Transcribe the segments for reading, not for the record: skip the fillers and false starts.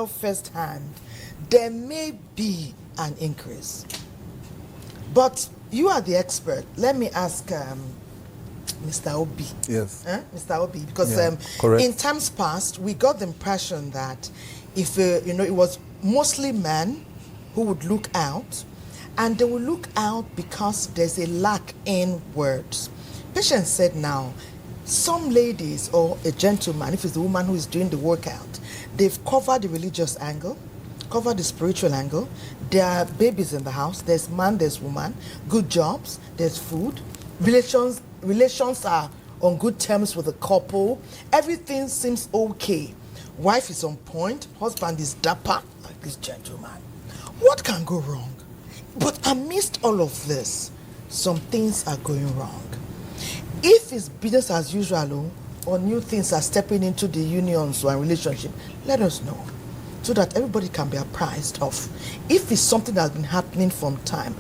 firsthand, there may be an increase. But you are the expert. Let me ask Mr. Obi. Yes. Mr. Obi, because in times past, we got the impression that if, it was mostly men who would look out, and they will look out because there's a lack in words. Patience said now, some ladies or a gentleman, if it's the woman who is doing the workout, they've covered the religious angle, covered the spiritual angle. There are babies in the house. There's man, there's woman. Good jobs. There's food. Relations are on good terms with the couple. Everything seems okay. Wife is on point. Husband is dapper, like this gentleman. What can go wrong? But amidst all of this, some things are going wrong. If it's business as usual, or new things are stepping into the unions or relationship, let us know, so that everybody can be apprised of. If it's something that's been happening from time,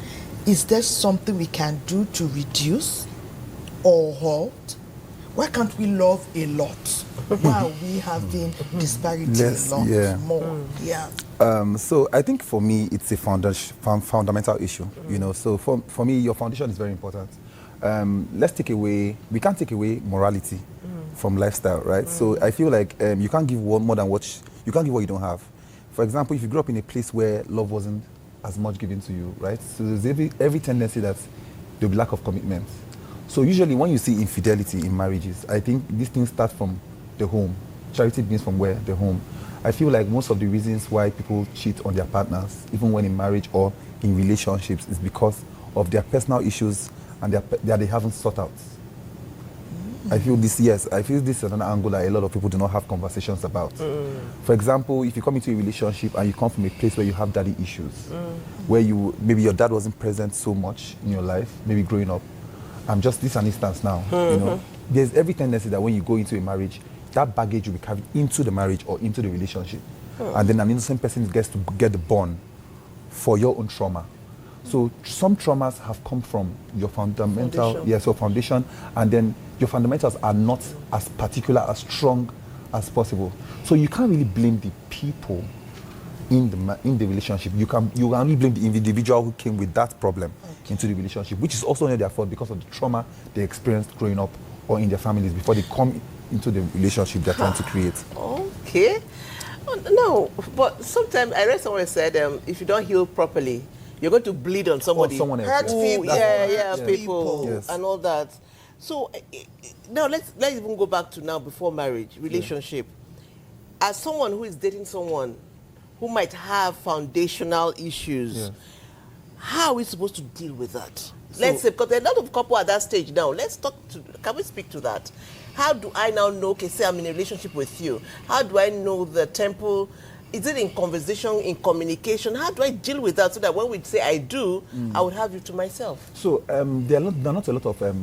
is there something we can do to reduce or halt? Why can't we love a lot while we have been disparity a lot more? Yeah. So I think for me, it's a fundamental issue. So for me, your foundation is very important. We can't take away morality from lifestyle, right? So I feel like you can't give more than you can't give what you don't have. For example, if you grew up in a place where love wasn't as much given to you, right? So there's every tendency that there'll be lack of commitment. So usually when you see infidelity in marriages, I think these things start from the home. Charity begins from where? The home. I feel like most of the reasons why people cheat on their partners, even when in marriage or in relationships, is because of their personal issues and that they haven't sought out. I feel this is another angle that a lot of people do not have conversations about. For example, if you come into a relationship and you come from a place where you have daddy issues, where maybe your dad wasn't present so much in your life, maybe growing up. This is an instance now. There's every tendency that when you go into a marriage, that baggage will be carried into the marriage or into the relationship. And then an innocent person gets to get the bond for your own trauma. So some traumas have come from your foundation, and then your fundamentals are not as particular, as strong as possible. So you can't really blame the people in the relationship. You can only blame the individual who came with that problem into the relationship, which is also not their fault because of the trauma they experienced growing up or in their families before they come into the relationship they're trying to create. Okay. No, but sometimes I read someone said if you don't heal properly, you're going to bleed on somebody. Or someone else. Hurt people. People and all that. So now let's even go back to now before marriage, relationship. As someone who is dating someone who might have foundational issues, how are we supposed to deal with that? Let's say, because there are a lot of couples at that stage now. Can we speak to that? How do I now know, say I'm in a relationship with you. How do I know the temple? Is it in conversation, in communication? How do I deal with that so that when we say I do, I would have you to myself? So there are not a lot of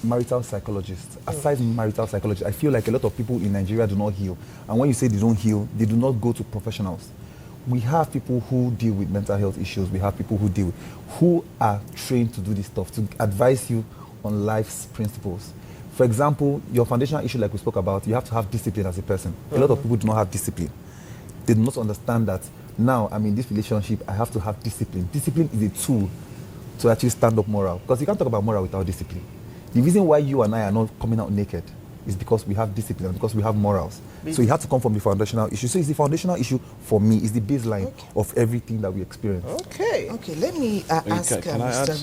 marital psychologists. Aside marital psychologists, I feel like a lot of people in Nigeria do not heal. And when you say they don't heal, they do not go to professionals. We have people who deal with mental health issues. We have people who are trained to do this stuff, to advise you on life's principles. For example, your foundational issue like we spoke about, you have to have discipline as a person. A lot of people do not have discipline. They do not understand that now I'm in this relationship, I have to have discipline. Discipline is a tool to actually stand up moral. Because you can't talk about moral without discipline. The reason why you and I are not coming out naked is because we have discipline, because we have morals. So you have to come from the foundational issue. So it's the foundational issue for me, is the baseline of everything that we experience. Okay, let me ask Mr.